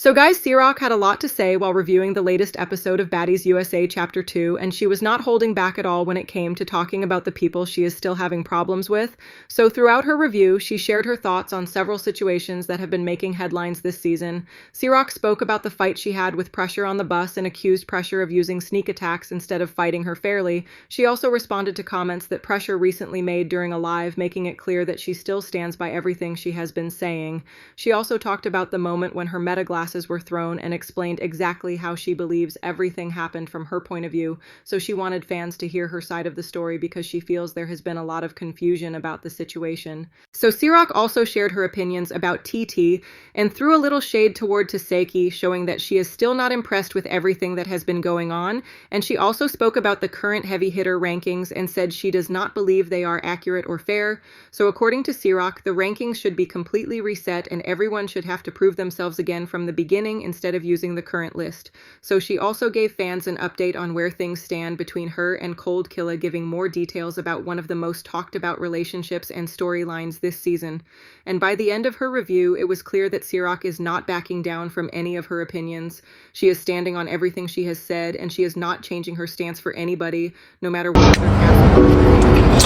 So guys, Ciroc had a lot to say while reviewing the latest episode of Baddies USA Chapter 2, and she was not holding back at all when it came to talking about the people she is still having problems with. So throughout her review, she shared her thoughts on several situations that have been making headlines this season. Ciroc spoke about the fight she had with Pressure on the bus and accused Pressure of using sneak attacks instead of fighting her fairly. She also responded to comments that Pressure recently made during a live, making it clear that she still stands by everything she has been saying. She also talked about the moment when her meta glasses were thrown and explained exactly how she believes everything happened from her point of view, so she wanted fans to hear her side of the story because she feels there has been a lot of confusion about the situation. So Ciroc also shared her opinions about Titi and threw a little shade toward Tesehki, showing that she is still not impressed with everything that has been going on, and she also spoke about the current heavy hitter rankings and said she does not believe they are accurate or fair. So according to Ciroc, the rankings should be completely reset and everyone should have to prove themselves again from the beginning instead of using the current list. So she also gave fans an update on where things stand between her and Cold Killa, giving more details about one of the most talked about relationships and storylines this season. And by the end of her review, it was clear that Ciroc is not backing down from any of her opinions. She is standing on everything she has said, and she is not changing her stance for anybody, no matter what their cast members.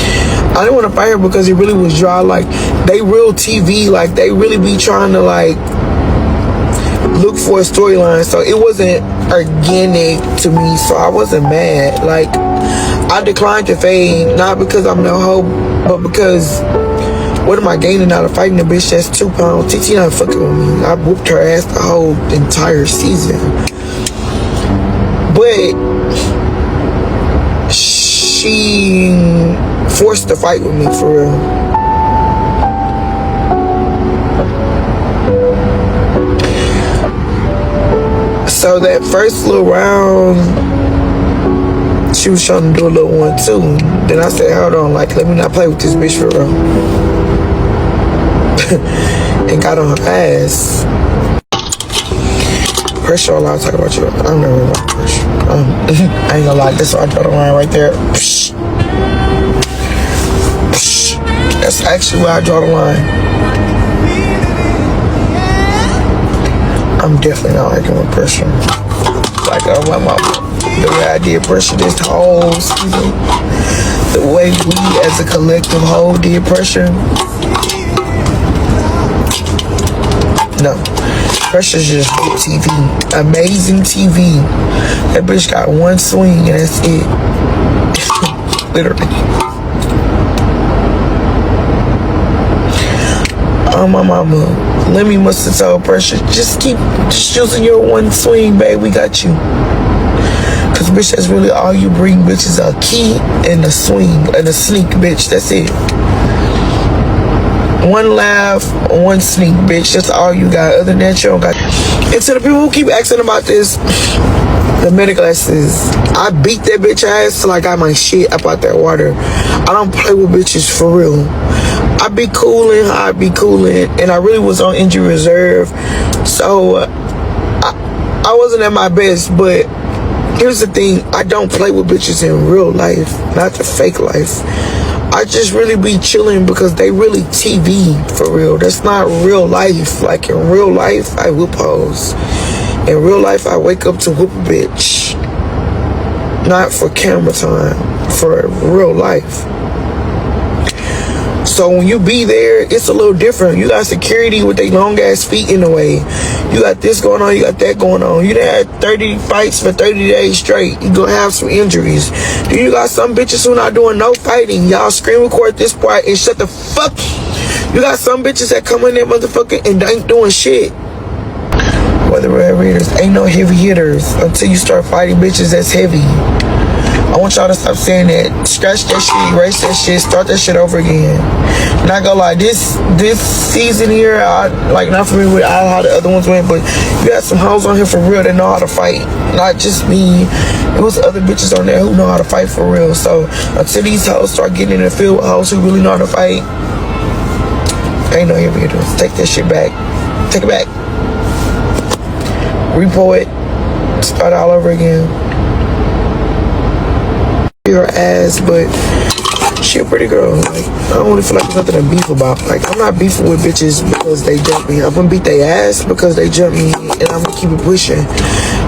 I didn't want to fight her because it really was dry. Like, they real TV, like they really be trying to like look for a storyline, so it wasn't organic to me, so I wasn't mad. Like, I declined to fade, not because I'm no hoe, but because what am I gaining out of fighting a bitch that's 2 pounds? Titi not fucking with me. I whooped her ass the whole entire season, but she forced to fight with me for real. So that first little round, she was trying to do a little one too. Then I said, hold on, like, let me not play with this bitch for real. And got on her ass. Pressure, all I talk about you. I don't know about pressure. I ain't gonna lie, that's why I draw the line right there. That's actually where I draw the line. I'm definitely not arguing with Pressure. Like, the way I did Pressure this whole season, the way we as a collective whole did Pressure. No, Pressure's just good TV, amazing TV. That bitch got one swing and that's it. Literally. Oh, my mama. Lemmy must have told Pressure, just using your one swing, babe, we got you. Cause bitch, that's really all you bring, bitch, is a key and a swing and a sneak, bitch, that's it. One laugh, one sneak, bitch, that's all you got. Other than that, you don't got. And to the people who keep asking about this, the meta glasses, I beat that bitch ass till I got my shit up out that water. I don't play with bitches for real. I be cooling, and I really was on injury reserve, so I wasn't at my best. But here's the thing, I don't play with bitches in real life, not the fake life. I just really be chilling because they really TV for real. That's not real life. Like, in real life, I whoop hoes. In real life, I wake up to whoop a bitch. Not for camera time, for real life. So when you be there, it's a little different. You got security with their long ass feet in the way. You got this going on, you got that going on. You done had 30 fights for 30 days straight. You gonna have some injuries. Then you got some bitches who not doing no fighting. Y'all screen record this part and shut the fuck. You got some bitches that come in there motherfucker and ain't doing shit. Whatever it is, ain't no heavy hitters until you start fighting bitches that's heavy. I want y'all to stop saying that. Scratch that shit, erase that shit, start that shit over again. Not gonna lie, this season here, like, not familiar with how the other ones went, but you got some hoes on here for real that know how to fight. Not just me. It was other bitches on there who know how to fight for real. So until these hoes start getting in the field with hoes who really know how to fight, ain't no heavy hitters. Take that shit back. Take it back. Repo it. Start all over again. Your ass, but She a pretty girl. Like, I don't really feel like there's nothing to beef about. Like, I'm not beefing with bitches because they jump me. I'm gonna beat their ass because they jump me, and I'm gonna keep it pushing.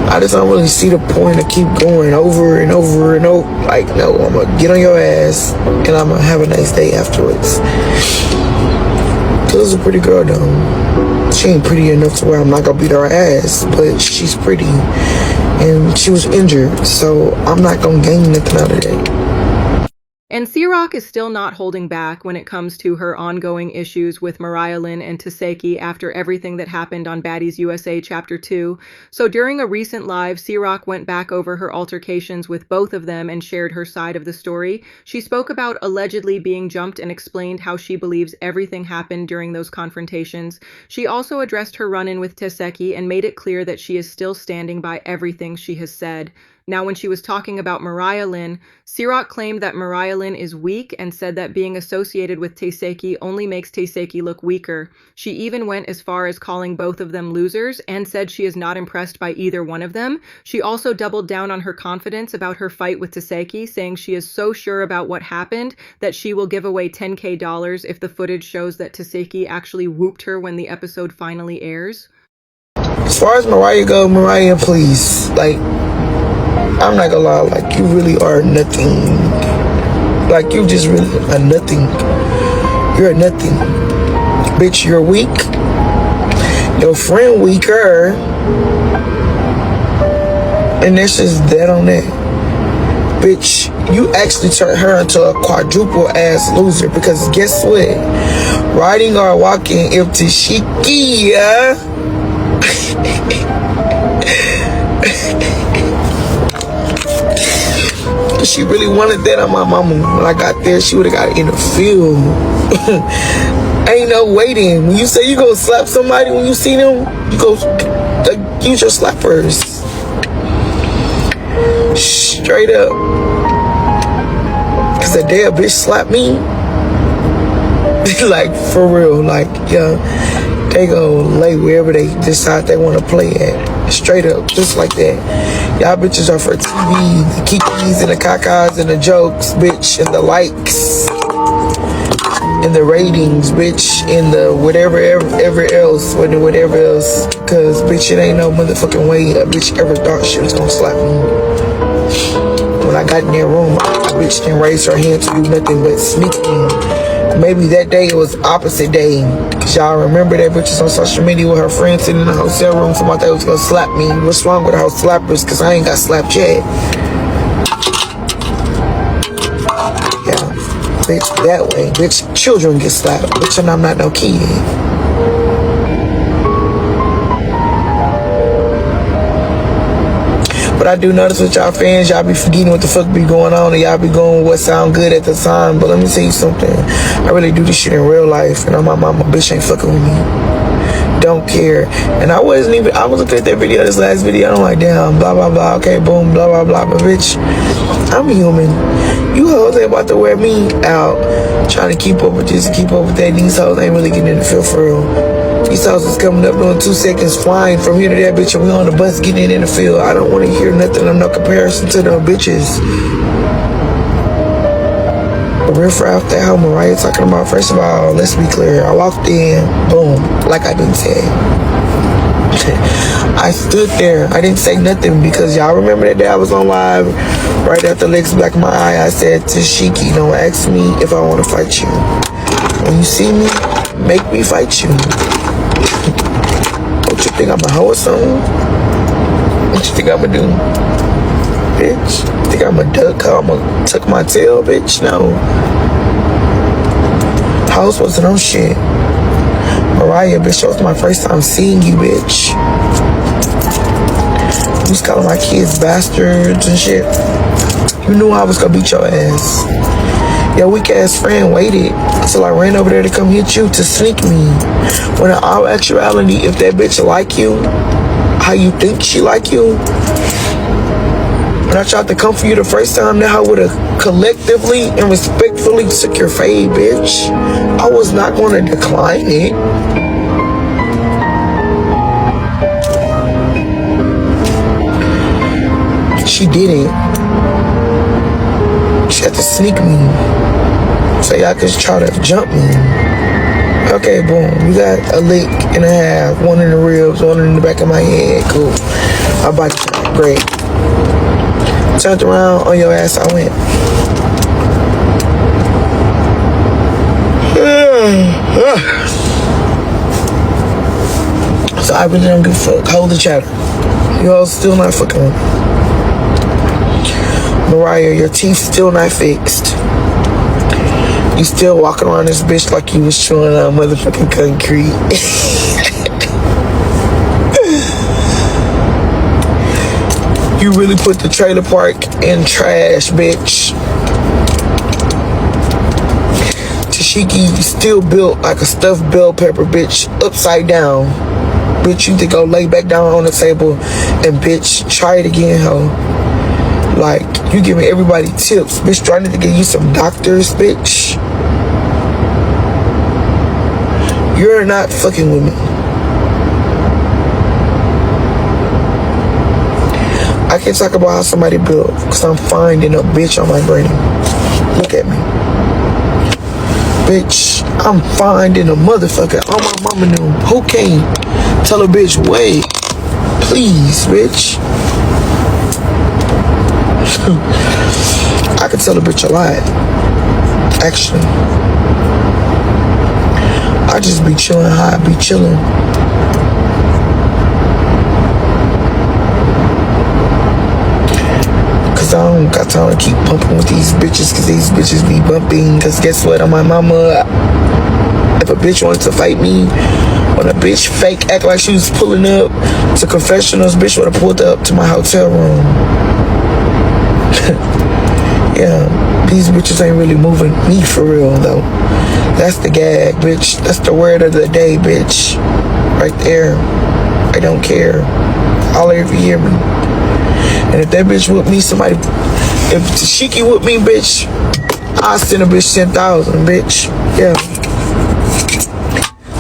I just don't really see the point of keep going over and over and over. Like, no, I'm gonna get on your ass, and I'm gonna have a nice day afterwards. Cause a pretty girl though. She ain't pretty enough to where I'm not gonna beat her ass, but she's pretty, and she was injured, so I'm not gonna gain nothing out of that. And Ciroc is still not holding back when it comes to her ongoing issues with MariahLynn and Tesehki after everything that happened on Baddies USA Chapter 2. So during a recent live, Ciroc went back over her altercations with both of them and shared her side of the story. She spoke about allegedly being jumped and explained how she believes everything happened during those confrontations. She also addressed her run-in with Tesehki and made it clear that she is still standing by everything she has said. Now, when she was talking about MariahLynn, Ciroc claimed that MariahLynn is weak and said that being associated with Tesehki only makes Tesehki look weaker. She even went as far as calling both of them losers and said she is not impressed by either one of them. She also doubled down on her confidence about her fight with Tesehki, saying she is so sure about what happened that she will give away $10,000 if the footage shows that Tesehki actually whooped her when the episode finally airs. As far as Mariah go, Mariah, please, like, I'm not gonna lie, like, you really are nothing. Like, you just really are nothing. You're a nothing. Bitch, you're weak. Your friend weaker. And that's just that on that. Bitch, you actually turned her into a quadruple ass loser because guess what? Riding or walking if Tesehki, she really wanted that on my mama. When I got there, she would have got it in the field. Ain't no waiting. When you say you gonna slap somebody when you see them, you go use your slappers. Straight up. Cause the day a bitch slapped me, like for real, like yeah, they go lay wherever they decide they want to play at. Straight up, just like that. Y'all bitches are for TV, the kikis and the kakas and the jokes, bitch, and the likes and the ratings, bitch, and the whatever else, whatever else. Cause bitch, it ain't no motherfucking way a bitch ever thought she was gonna slap me. When I got in that room, a bitch didn't raise her hand to do nothing but sneak in. Maybe that day it was opposite day. Cause y'all remember that bitch was on social media with her friends sitting in the hotel room. Somebody was gonna slap me. What's wrong with house slappers? Cause I ain't got slapped yet. Yeah, bitch, that way. Bitch, children get slapped. Bitch, and I'm not no kid. But I do notice with y'all fans, y'all be forgetting what the fuck be going on and y'all be going what sound good at the time. But let me tell you something. I really do this shit in real life and on my mama, bitch ain't fucking with me. Don't care. And I was looking at that video, this last video, I'm like, damn, blah, blah, blah, okay, boom, blah, blah, blah. But bitch, I'm human. You hoes ain't about to wear me out trying to keep up with this and keep up with that. These hoes ain't really getting in the field for real. These hoes is coming up doing 2 seconds flying from here to that bitch and we on the bus getting in the field. I don't want to hear nothing of no comparison to them bitches. But riff raff that how Mariah talking about, first of all, let's be clear. I walked in, boom, like I didn't say. I stood there. I didn't say nothing because y'all remember that day I was on live right after Lex Black my eye. I said to Shiki, don't ask me if I want to fight you. When you see me, make me fight you. What you think I'm a hoe or something? What you think I'm gonna do? Bitch, think I'm a duck? I'm gonna tuck my tail, bitch? No. House wasn't on shit. Mariah, bitch, that was my first time seeing you, bitch. You was calling my kids bastards and shit. You knew I was gonna beat your ass. Your weak ass friend waited until I ran over there to come hit you to sneak me. When in all actuality, if that bitch like you, how you think she like you, when I tried to come for you the first time, now I would have collectively and respectfully took your fade, bitch. I was not gonna decline it. She didn't. She had to sneak me. So y'all can try to jump me. Okay, boom. You got a lick and a half. One in the ribs, one in the back of my head. Cool. My body shot. Great. Turned around, on your ass I went. So I really don't give a fuck. Hold the chatter. You all still not fucking with me. Mariah, your teeth still not fixed. You still walking around this bitch like you was chewing on motherfucking concrete. You really put the trailer park in trash, bitch. Tesehki still built like a stuffed bell pepper, bitch, upside down. Bitch, you think I'll lay back down on the table and bitch, try it again, ho. Like, you giving everybody tips. Bitch, trying to get you some doctors, bitch. You're not fucking with me. I can't talk about how somebody built because I'm finding a bitch on my brain. Look at me. Bitch, I'm finding a motherfucker on my mama new. Who came? Tell a bitch, wait. Please, bitch. I can tell a bitch a lot. Actually. I just be chilling how I be chilling. Cause I don't got time to keep pumping with these bitches, cause these bitches be bumping. Cause guess what, on my mama, if a bitch wanted to fight me, when a bitch fake act like she was pulling up to confessionals, bitch would have pulled up to my hotel room. Yeah, these bitches ain't really moving me for real though. That's the gag, bitch. That's the word of the day, bitch. Right there. I don't care. I'll ever hear me. And if that bitch with me, somebody, if Tesehki with me, bitch, I'll send a bitch 10,000, bitch. Yeah.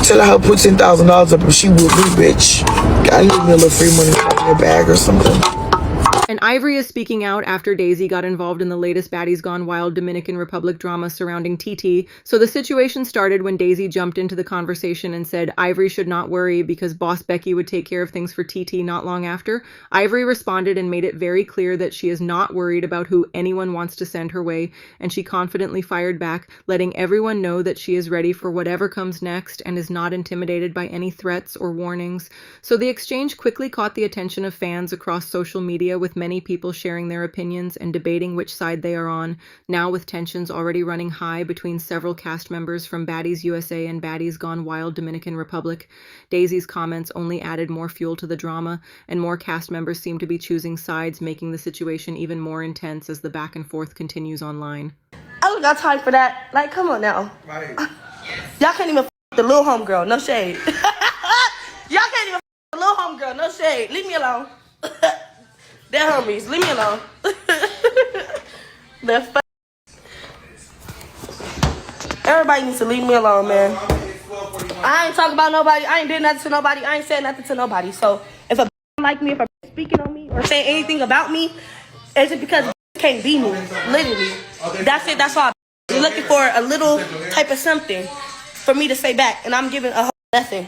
Tell her how to put $10,000 up if she with me, bitch. Gotta leave me a little free money in your bag or something. And Ivory is speaking out after Daisy got involved in the latest Baddies Gone Wild Dominican Republic drama surrounding Titi. So the situation started when Daisy jumped into the conversation and said Ivory should not worry because Boss Becky would take care of things for Titi not long after. Ivory responded and made it very clear that she is not worried about who anyone wants to send her way, and she confidently fired back, letting everyone know that she is ready for whatever comes next and is not intimidated by any threats or warnings. So the exchange quickly caught the attention of fans across social media, with many people sharing their opinions and debating which side they are on, now with tensions already running high between several cast members from Baddies USA and Baddies Gone Wild Dominican Republic. Daisy's comments only added more fuel to the drama, and more cast members seem to be choosing sides, making the situation even more intense as the back and forth continues online. I don't got time for that. Like, come on now. Right. Y'all can't even f the little homegirl. No shade. Y'all can't even f the little homegirl. No shade. Leave me alone. They're homies. Leave me alone. Everybody needs to leave me alone, man. I ain't talking about nobody. I ain't did nothing to nobody. I ain't said nothing to nobody. So if a like me, if a speaking on me or saying anything about me, it's just because can't be me. Literally. That's it. That's all. You're looking for a little type of something for me to say back, and I'm giving a whole nothing.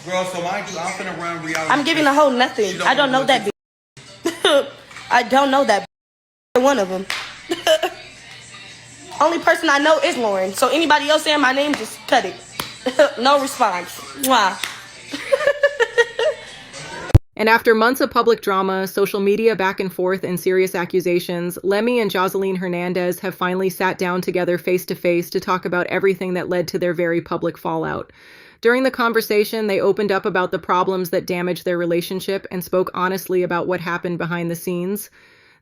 Girl, so mind you, I'm finna run reality. I'm giving a whole nothing. I don't know that bitch. I don't know that bitch. One of them. Only person I know is Lauren. So anybody else saying my name, just cut it. No response. Why? And after months of public drama, social media back and forth, and serious accusations, Lemmy and Joseline Hernandez have finally sat down together face to face to talk about everything that led to their very public fallout. During the conversation, they opened up about the problems that damaged their relationship and spoke honestly about what happened behind the scenes.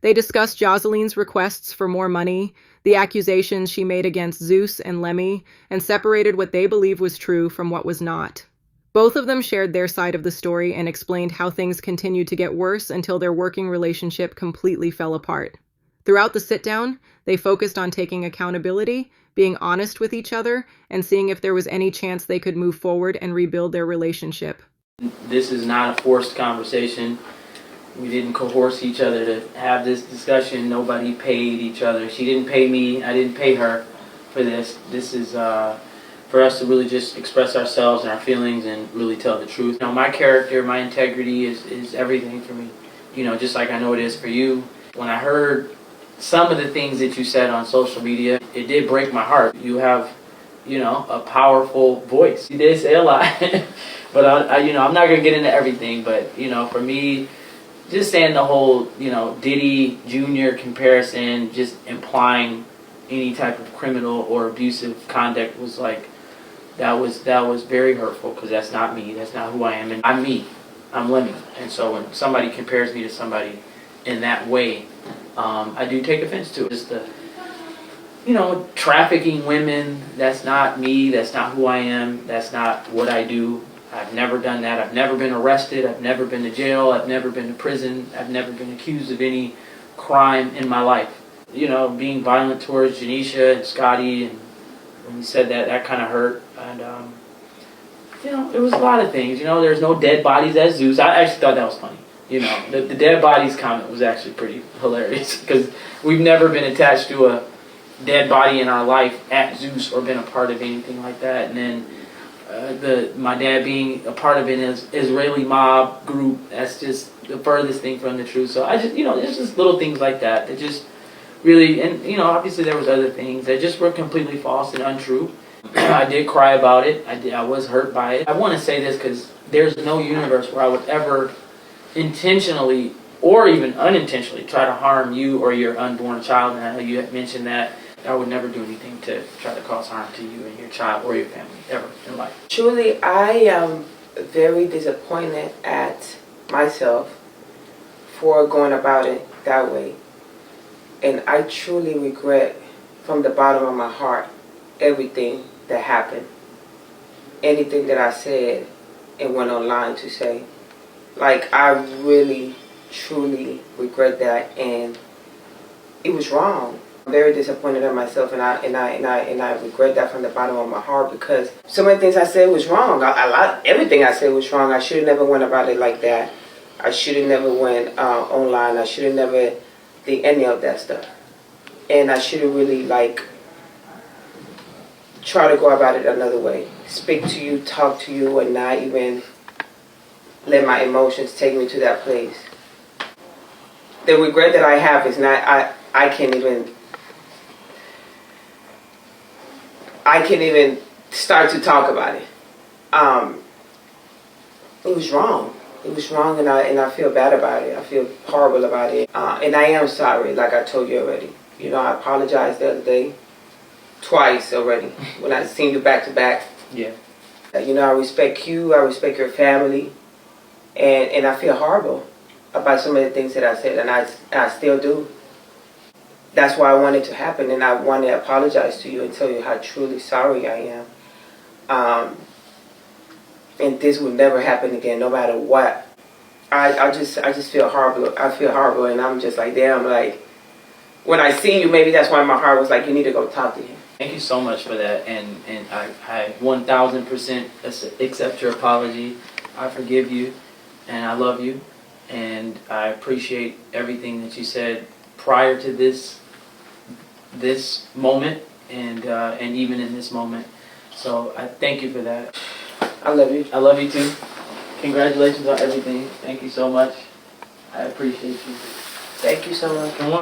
They discussed Joseline's requests for more money, the accusations she made against Zeus and Lemmy, and separated what they believe was true from what was not. Both of them shared their side of the story and explained how things continued to get worse until their working relationship completely fell apart. Throughout the sit-down, they focused on taking accountability, being honest with each other, and seeing if there was any chance they could move forward and rebuild their relationship. This is not a forced conversation. We didn't coerce each other to have this discussion. Nobody paid each other. She didn't pay me. I didn't pay her. for this. This is for us to really just express ourselves and our feelings and really tell the truth. You know, my character, my integrity is everything for me. You know, just like I know it is for you. When I heard some of the things that you said on social media, it did break my heart. You have, you know, a powerful voice. You did say a lot, but you know, I'm not gonna get into everything. But you know, for me, just saying the whole, you know, Diddy Jr. comparison, just implying any type of criminal or abusive conduct was like, that was very hurtful, because that's not me. That's not who I am. And I'm me. I'm Lemmy. And so when somebody compares me to somebody in that way, I do take offense to it. Just the, you know, trafficking women, that's not me. That's not who I am. That's not what I do. I've never done that. I've never been arrested. I've never been to jail. I've never been to prison. I've never been accused of any crime in my life. You know, being violent towards Janisha and Scotty, and when you said that, that kind of hurt. And, you know, it was a lot of things. You know, there's no dead bodies at Zeus. I actually thought that was funny. You know, the dead bodies comment was actually pretty hilarious, because we've never been attached to a dead body in our life at Zeus or been a part of anything like that. And then my dad being a part of an Israeli mob group, that's just the furthest thing from the truth. So I just, you know, there's just little things like that that just really, and you know, obviously there was other things that just were completely false and untrue. I did cry about it. I was hurt by it. I want to say this because there's no universe where I would ever intentionally or even unintentionally try to harm you or your unborn child. And I know you had mentioned that. I would never do anything to try to cause harm to you and your child or your family ever in life. Truly, I am very disappointed at myself for going about it that way. And I truly regret from the bottom of my heart everything that happened. Anything that I said and went online to say. Like, I really, truly regret that, and it was wrong. I'm very disappointed in myself, and I regret that from the bottom of my heart, because so many things I said was wrong. Everything I said was wrong. I should have never went about it like that. I should have never went online. I should have never did any of that stuff. And I should have really, like, try to go about it another way. Speak to you, talk to you, and not even let my emotions take me to that place. The regret that I have is not, I can't even start to talk about it. It was wrong. It was wrong, and I feel bad about it. I feel horrible about it. And I am sorry, like I told you already. You know, I apologized the other day. Twice already, when I seen you back to back. Yeah. You know, I respect you, I respect your family, and I feel horrible about some of the things that I said, and I still do. That's why I wanted to happen, and I want to apologize to you and tell you how truly sorry I am. And this will never happen again, no matter what. I just feel horrible. I feel horrible, and I'm just like, damn, like, when I see you, maybe that's why my heart was like, you need to go talk to him. Thank you so much for that, and I 1000% accept your apology. I forgive you, and I love you, and I appreciate everything that you said prior to this moment, and even in this moment. So I thank you for that. I love you. I love you too. Congratulations on everything. Thank you so much. I appreciate you. Thank you so much. Come on.